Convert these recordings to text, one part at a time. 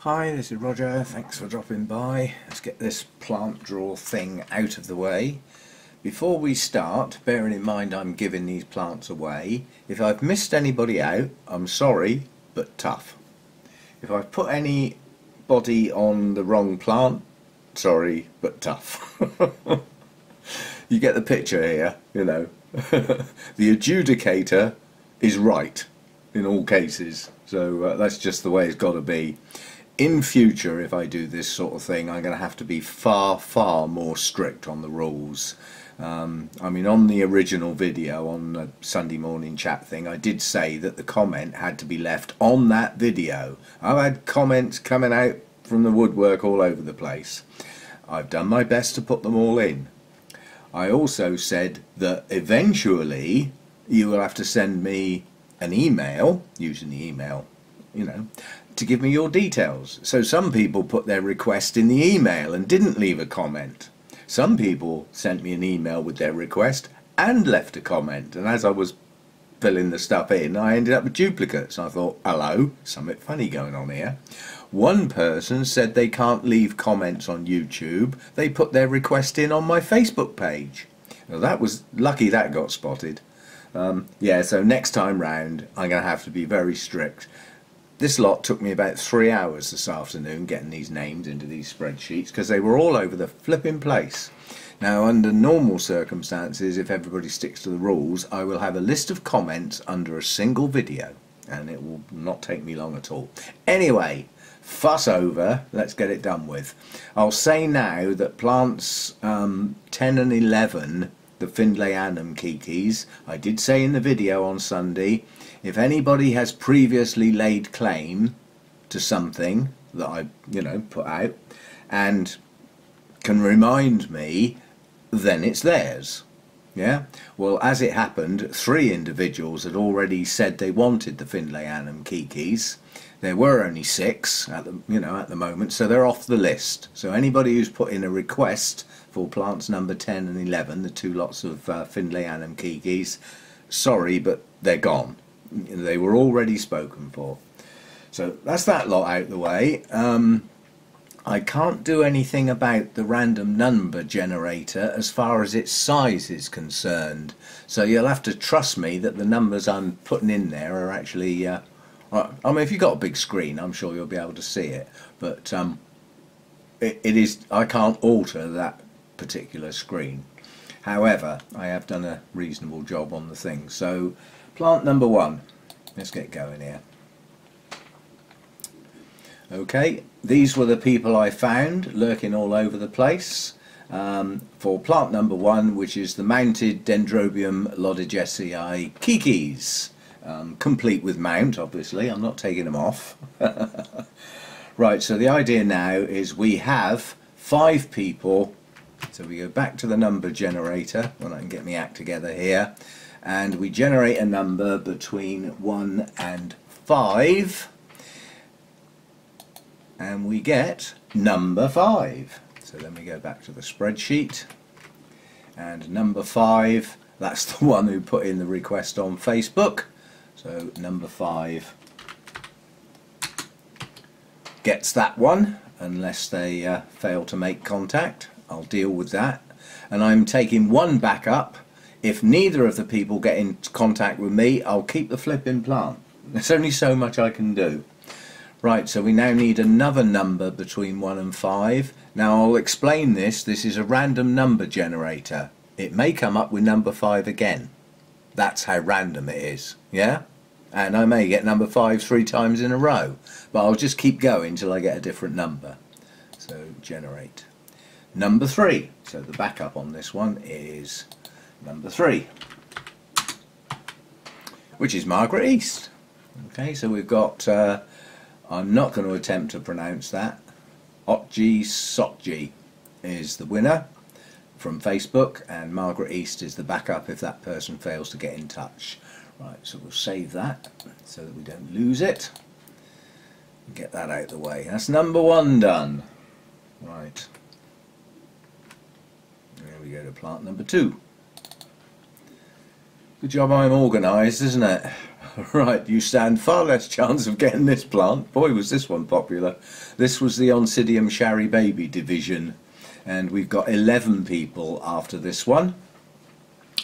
Hi, this is Roger. Thanks for dropping by. Let's get this plant draw thing out of the way. Before we start, bearing in mind I'm giving these plants away, if I've missed anybody out, I'm sorry, but tough. If I've put anybody on the wrong plant, sorry, but tough. You get the picture here, you know. The adjudicator is right in all cases, so that's just the way it's got to be. In future, if I do this sort of thing, I'm going to have to be far more strict on the rules. I mean, on the original video, on the Sunday morning chat thing, I did say that the comment had to be left on that video. I've had comments coming out from the woodwork all over the place. I've done my best to put them all in. I also said that eventually you will have to send me an email, using the email, you know, to give me your details. So some people put their request in the email and didn't leave a comment. Some people sent me an email with their request and left a comment, and as I was filling the stuff in, I ended up with duplicates. I thought, hello, something funny going on here. One person said they can't leave comments on YouTube. They put their request in on my Facebook page. Now that was lucky that got spotted. Yeah, so next time round I'm going to have to be very strict. This lot took me about 3 hours this afternoon getting these names into these spreadsheets because they were all over the flipping place. Now, under normal circumstances, if everybody sticks to the rules, I will have a list of comments under a single video, and it will not take me long at all. Anyway, fuss over, let's get it done with. I'll say now that plants 10 and 11, the Findlayanum Keikis, I did say in the video on Sunday, if anybody has previously laid claim to something that I, put out and can remind me, then it's theirs. Yeah? Well, as it happened, 3 individuals had already said they wanted the Findlayanum Keikis. There were only 6 at the moment, so they're off the list. So anybody who's put in a request for plants number 10 and 11, the 2 lots of Findlayanum Keikis, sorry, but they're gone. They were already spoken for. So that's that lot out the way. I can't do anything about the random number generator as far as its size is concerned. So you'll have to trust me that the numbers I'm putting in there are actually... I mean, if you've got a big screen, I'm sure you'll be able to see it. But it is... I can't alter that particular screen. However, I have done a reasonable job on the thing. So... plant number 1, let's get going here. Okay, these were the people I found lurking all over the place for plant number 1, which is the mounted Dendrobium loddigesii Keikis, complete with mount, obviously. I'm not taking them off. Right, so the idea now is we have 5 people. So we go back to the number generator when I can get my act together here. And we generate a number between 1 and 5, and we get number 5. So then we go back to the spreadsheet, and number 5, that's the one who put in the request on Facebook. So number 5 gets that one, unless they fail to make contact. I'll deal with that. And I'm taking 1 back up. If neither of the people get in contact with me, I'll keep the flipping plant. There's only so much I can do. Right, so we now need another number between 1 and 5. Now I'll explain this. This is a random number generator. It may come up with number 5 again. That's how random it is, yeah? And I may get number 5 3 times in a row. But I'll just keep going till I get a different number. So generate. Number 3. So the backup on this one is... number 3, which is Margaret East. Okay, so we've got, I'm not going to attempt to pronounce that, EjS is the winner from Facebook, and Margaret East is the backup if that person fails to get in touch. Right, so we'll save that so that we don't lose it. Get that out of the way. That's number 1 done. Right, there we go to plant number 2. Good job I'm organised, isn't it? Right, you stand far less chance of getting this plant. Boy, was this one popular. This was the Oncidium Sharry baby division, and we've got 11 people after this one.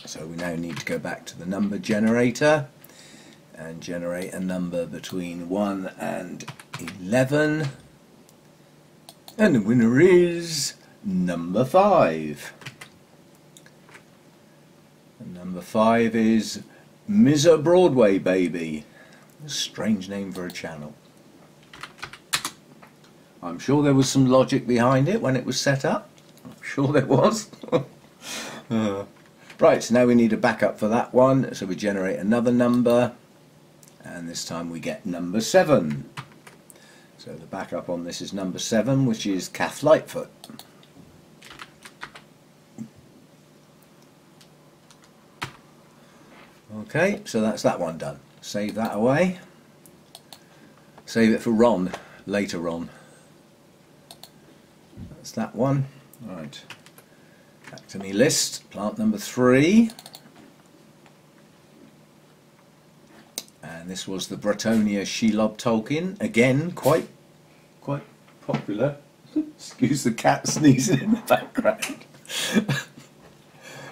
So we now need to go back to the number generator and generate a number between 1 and 11. And the winner is number 5. And number 5 is mizzabroadwaybaby. A strange name for a channel. I'm sure there was some logic behind it when it was set up. I'm sure there was. Right, so now we need a backup for that one. So we generate another number. And this time we get number 7. So the backup on this is number 7, which is Cath Lightfoot. Okay, so that's that one done. Save that away. Save it for Ron, later on. That's that one. Right, back to me list. Plant number 3. And this was the Bratonia Shelob Tolkein. Again, quite popular. Excuse the cat sneezing in the background.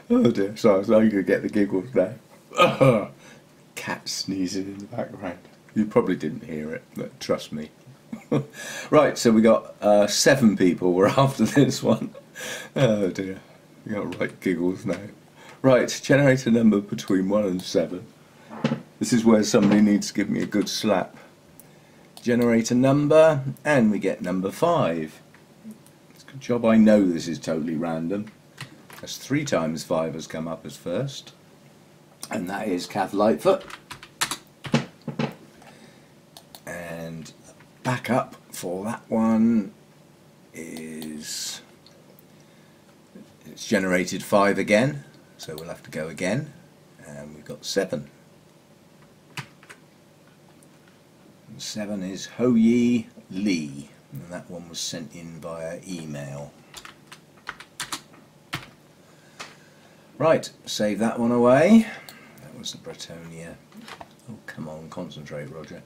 Oh dear, sorry, I was going to get the giggles now. Cat sneezing in the background. You probably didn't hear it, but trust me. Right, so we got 7 people were after this one. Oh dear, we got right giggles now. Right, generate a number between 1 and 7. This is where somebody needs to give me a good slap. Generate a number, and we get number 5. It's a good job I know this is totally random. That's 3 times 5 has come up as first. And that is Cath Lightfoot. And backup for that one is, it's generated 5 again, so we'll have to go again, and we've got 7. And 7 is Ho-Yee Li, and that one was sent in via email. Right, save that one away. That was the Bratonia. Oh, come on, concentrate, Roger.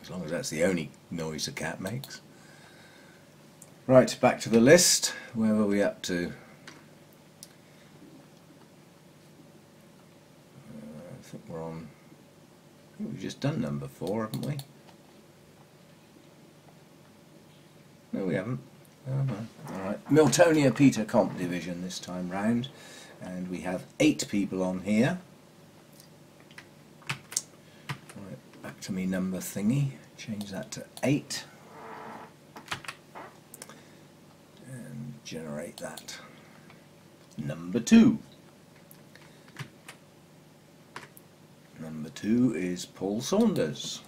As long as that's the only noise a cat makes. Right, back to the list. Where were we up to? I think we're on... I think we've just done number 4, haven't we? No, we haven't. Oh, no. Alright, Miltonia Peter Komp division this time round. And we have 8 people on here. Right, back to me number thingy. Change that to 8. And generate that. Number 2. Number 2 is Paul Saunders.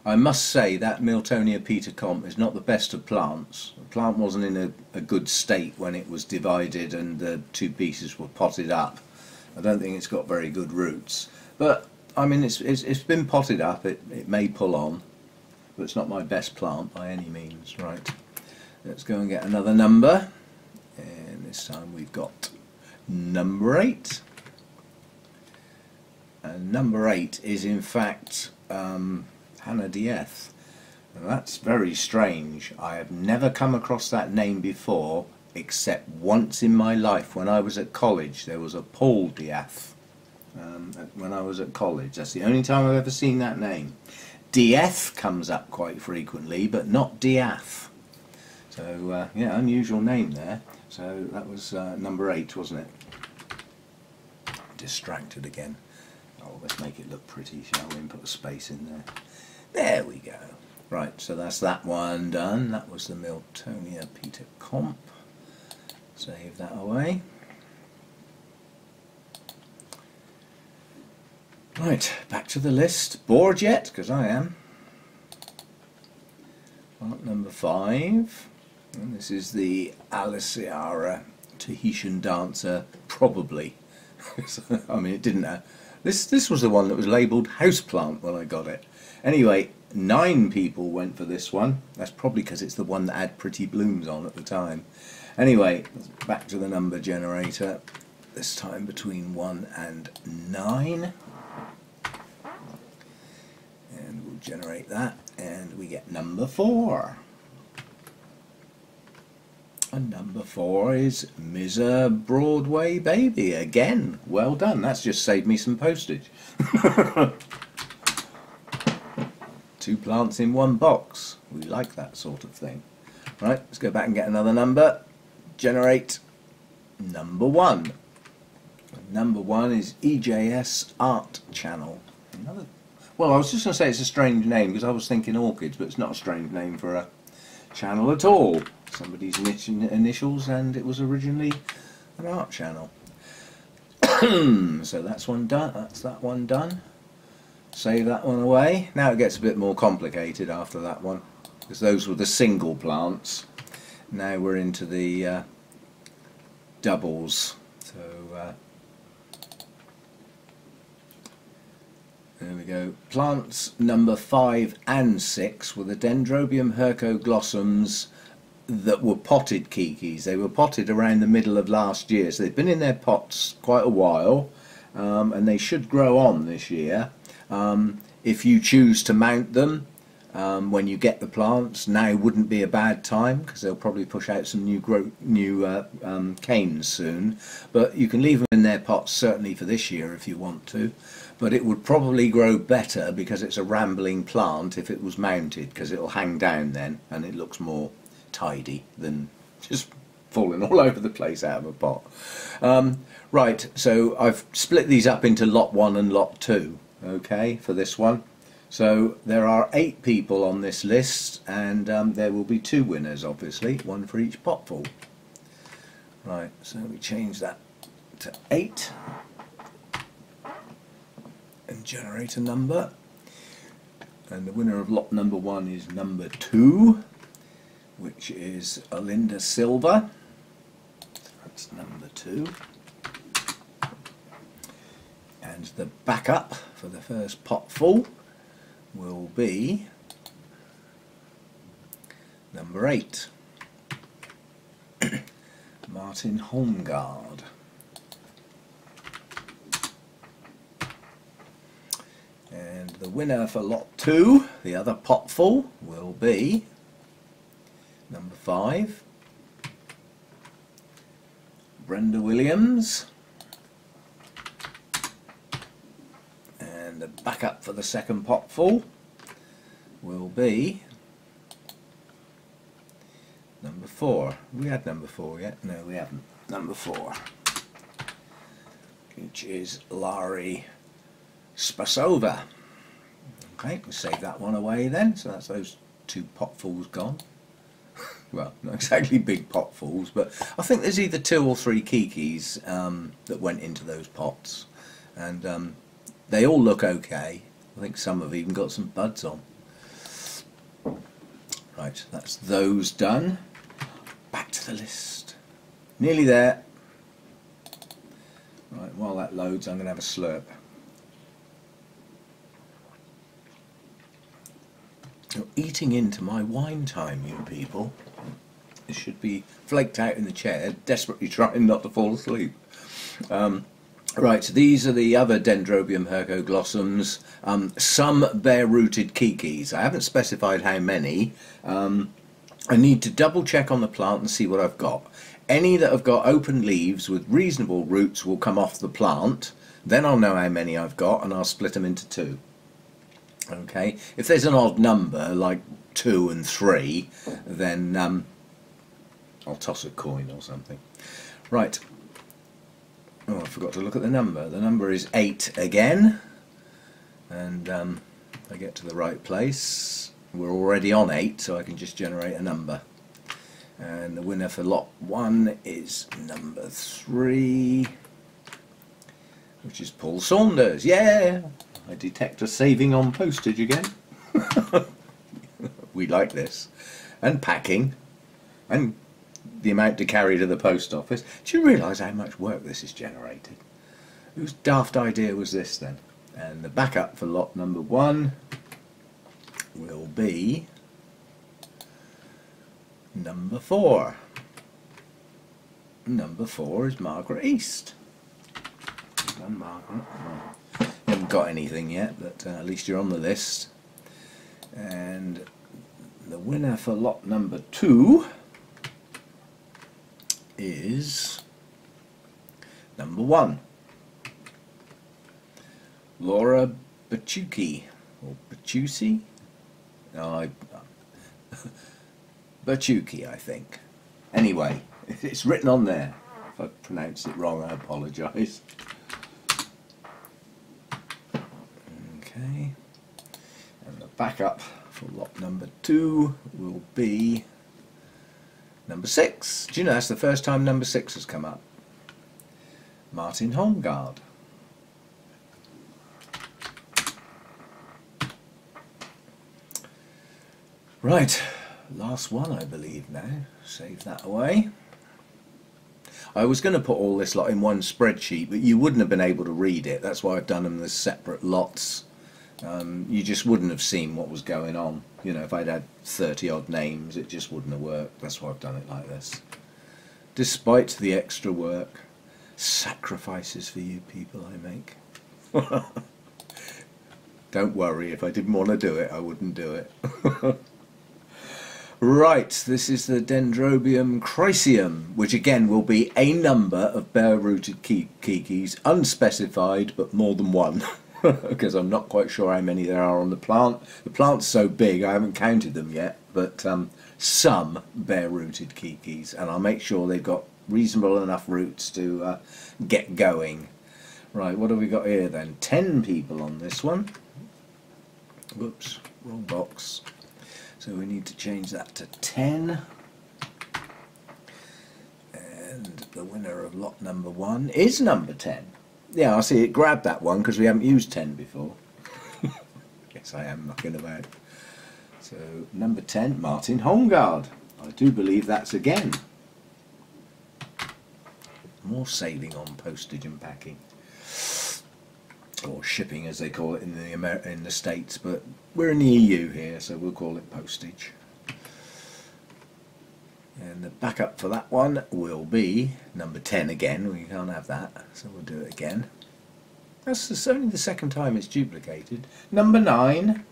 I must say that Miltonia Peter Komp is not the best of plants. The plant wasn't in a good state when it was divided and the 2 pieces were potted up. I don't think it's got very good roots. But, I mean, it's been potted up, it may pull on, but it's not my best plant by any means. Right, let's go and get another number. And this time we've got number 8. And number 8 is in fact... Hannah Dieth. Now that's very strange. I have never come across that name before, except once in my life when I was at college. There was a Paul Dieth when I was at college. That's the only time I've ever seen that name. Dieth comes up quite frequently, but not Dieth. So yeah, unusual name there. So that was number 8, wasn't it? Distracted again. Oh, let's make it look pretty, shall we, and put a space in there. There we go. Right, so that's that one done. That was the Miltonia Peter Komp. Save that away. Right, back to the list. Bored yet? Because I am. Plant number 5. And this is the Aliceara Tahitian dancer, probably. I mean, it didn't have... This was the one that was labelled houseplant when I got it. Anyway, 9 people went for this one. That's probably because it's the one that had pretty blooms on at the time. Anyway, back to the number generator, this time between 1 and 9. And we'll generate that, and we get number 4. And number 4 is mizzabroadwaybaby. Again, well done. That's just saved me some postage. 2 plants in 1 box. We like that sort of thing. Right, let's go back and get another number. Generate number 1. Number 1 is EjS Art Channel. Well, I was just going to say it's a strange name because I was thinking Orchids, but it's not a strange name for a channel at all. Somebody's initials, and it was originally an art channel. So that's one done. That's that one done. Save that one away. Now it gets a bit more complicated after that one, because those were the single plants. Now we're into the doubles. So there we go. Plants number 5 and 6 were the Dendrobium hercoglossums that were potted Keikis. They were potted around the middle of last year, so they've been in their pots quite a while, and they should grow on this year. If you choose to mount them when you get the plants, now wouldn't be a bad time, because they'll probably push out some new canes soon. But you can leave them in their pots certainly for this year if you want to. But it would probably grow better because it's a rambling plant if it was mounted, because it'll hang down then and it looks more tidy than just falling all over the place out of a pot. Right, so I've split these up into lot 1 and lot 2, okay, for this one. So there are 8 people on this list, and there will be 2 winners, obviously, 1 for each potful. Right, so we change that to 8 and generate a number. And the winner of lot number 1 is number 2, which is Olinda Silva. That's number 2. And the backup for the first potful will be number 8, Martin Holmgard. And the winner for lot 2, the other potful, will be number 5, Brenda Williams. And the backup for the second potful will be number 4. We had number 4 yet? No, we haven't. Number 4, which is Larry Spasova. Okay, we'll save that one away then. So that's those 2 potfuls gone. Well, not exactly big potfuls, but I think there's either 2 or 3 Keikis that went into those pots, and they all look okay. I think some have even got some buds on. Right, that's those done. Back to the list. Nearly there. Right, while that loads, I'm going to have a slurp. You're eating into my wine time, you people. It should be flaked out in the chair, desperately trying not to fall asleep. Right, these are the other Dendrobium hercoglossums. Some bare-rooted Keikis. I haven't specified how many. I need to double check on the plant and see what I've got. Any that have got open leaves with reasonable roots will come off the plant. Then I'll know how many I've got, and I'll split them into 2. Okay, if there's an odd number like 2 and 3, then I'll toss a coin or something. Right. Oh, I forgot to look at the number. The number is 8 again, and if I get to the right place, we're already on 8, so I can just generate a number. And the winner for lot 1 is number 3, which is Paul Saunders. Yeah, I detect a saving on postage again. We like this. And packing, and the amount to carry to the post office. Do you realise how much work this is generated? Whose daft idea was this then? And the backup for lot number 1 will be number 4. number 4 is Margaret East. Well done, Margaret. Well, you haven't got anything yet, but at least you're on the list. And the winner for lot number 2 is number 1, Laura Bachuki, or Bachusi? No, Bachuki, I think. Anyway, it's written on there. If I pronounce it wrong, I apologise. Okay, and the backup for lot number 2 will be number 6. Do you know that's the first time number 6 has come up? Martin Holmgard. Right, last one I believe now. Save that away. I was going to put all this lot in one spreadsheet, but you wouldn't have been able to read it. That's why I've done them as separate lots. You just wouldn't have seen what was going on. You know, if I'd had 30 odd names, it just wouldn't have worked. That's why I've done it like this. Despite the extra work, sacrifices for you people I make. Don't worry, if I didn't want to do it, I wouldn't do it. Right, this is the Dendrobium Chrysium, which again will be a number of bare-rooted Keikis, unspecified, but more than one, because I'm not quite sure how many there are on the plant. The plant's so big I haven't counted them yet, but some bare-rooted Keikis, and I'll make sure they've got reasonable enough roots to get going. Right, what have we got here then? 10 people on this one. Whoops, wrong box. So we need to change that to 10. And the winner of lot number 1 is number 10. Yeah, I see it grabbed that one because we haven't used 10 before. Yes, I am mucking about. So number 10, Martin Holmgard. I do believe that's again. More saving on postage and packing. Or shipping as they call it in the States, but we're in the EU here, so we'll call it postage. And the backup for that one will be number 10 again. We can't have that, so we'll do it again. That's only the second time it's duplicated. Number 9.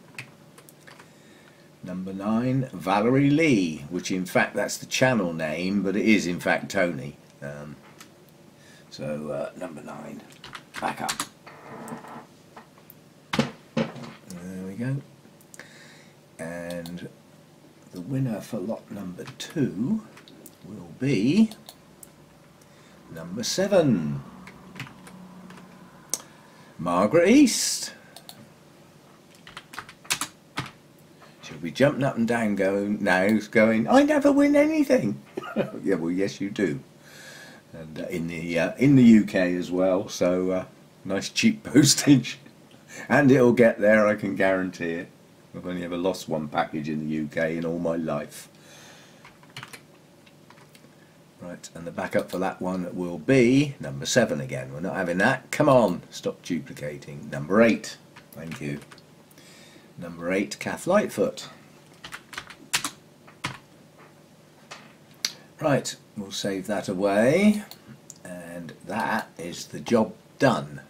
Number 9, Valerie Lee, which in fact that's the channel name, but it is in fact Tony. Number 9, backup. There we go. And the winner for lot number 2 will be number 7, Margaret East. She'll be jumping up and down going, I never win anything. Yeah, well, yes you do. And in the UK as well, so nice cheap postage. And it'll get there, I can guarantee it. I've only ever lost one package in the UK in all my life. Right, and the backup for that one will be number 7 again. We're not having that. Come on, stop duplicating. Number 8. Thank you. Number 8, Cath Lightfoot. Right, we'll save that away. And that is the job done.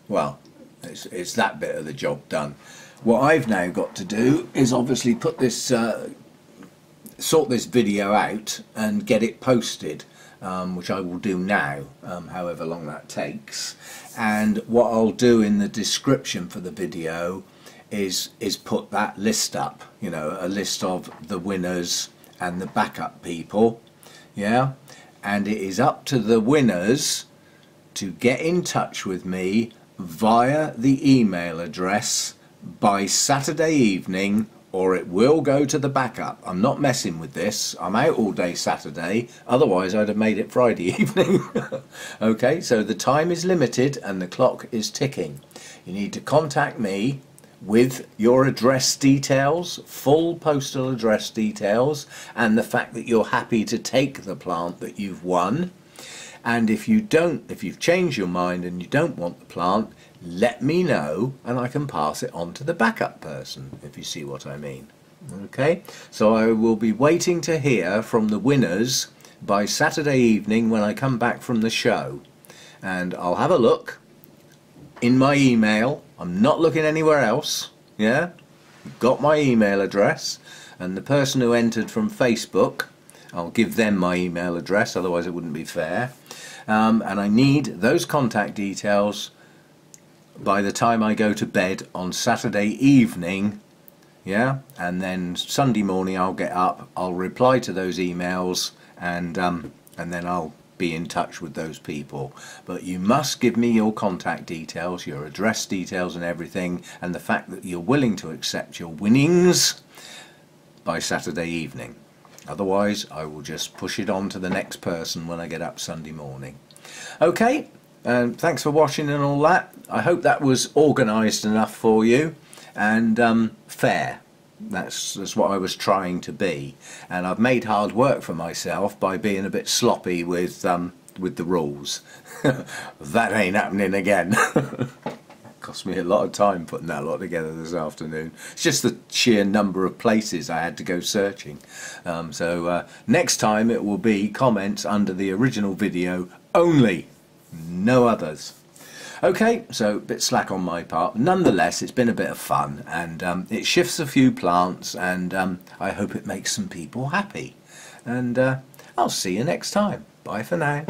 Well, it's that bit of the job done. What I've now got to do is obviously put this, sort this video out and get it posted, which I will do now, however long that takes. And what I'll do in the description for the video is put that list up, you know, a list of the winners and the backup people, yeah. And it is up to the winners to get in touch with me via the email address by Saturday evening, or it will go to the backup. I'm not messing with this. I'm out all day Saturday, otherwise I'd have made it Friday evening. Okay, so the time is limited and the clock is ticking. You need to contact me with your address details, full postal address details, and the fact that you're happy to take the plant that you've won. And if you've changed your mind and you don't want the plant, let me know and I can pass it on to the backup person, if you see what I mean. Okay, so I will be waiting to hear from the winners by Saturday evening when I come back from the show, and I'll have a look in my email. I'm not looking anywhere else. Yeah, got my email address, and the person who entered from Facebook, I'll give them my email address, otherwise it wouldn't be fair. And I need those contact details by the time I go to bed on Saturday evening. Yeah, and then Sunday morning I'll get up, I'll reply to those emails, and then I'll be in touch with those people. But you must give me your contact details, your address details and everything, and the fact that you're willing to accept your winnings by Saturday evening. Otherwise I will just push it on to the next person when I get up Sunday morning. Okay, thanks for watching and all that. I hope that was organised enough for you and fair. That's what I was trying to be, and I've made hard work for myself by being a bit sloppy with the rules. That ain't happening again. Cost me a lot of time putting that lot together this afternoon. It's just the sheer number of places I had to go searching. So next time it will be comments under the original video only, no others. Okay, so a bit slack on my part. Nonetheless, it's been a bit of fun, and it shifts a few plants, and I hope it makes some people happy. And I'll see you next time. Bye for now.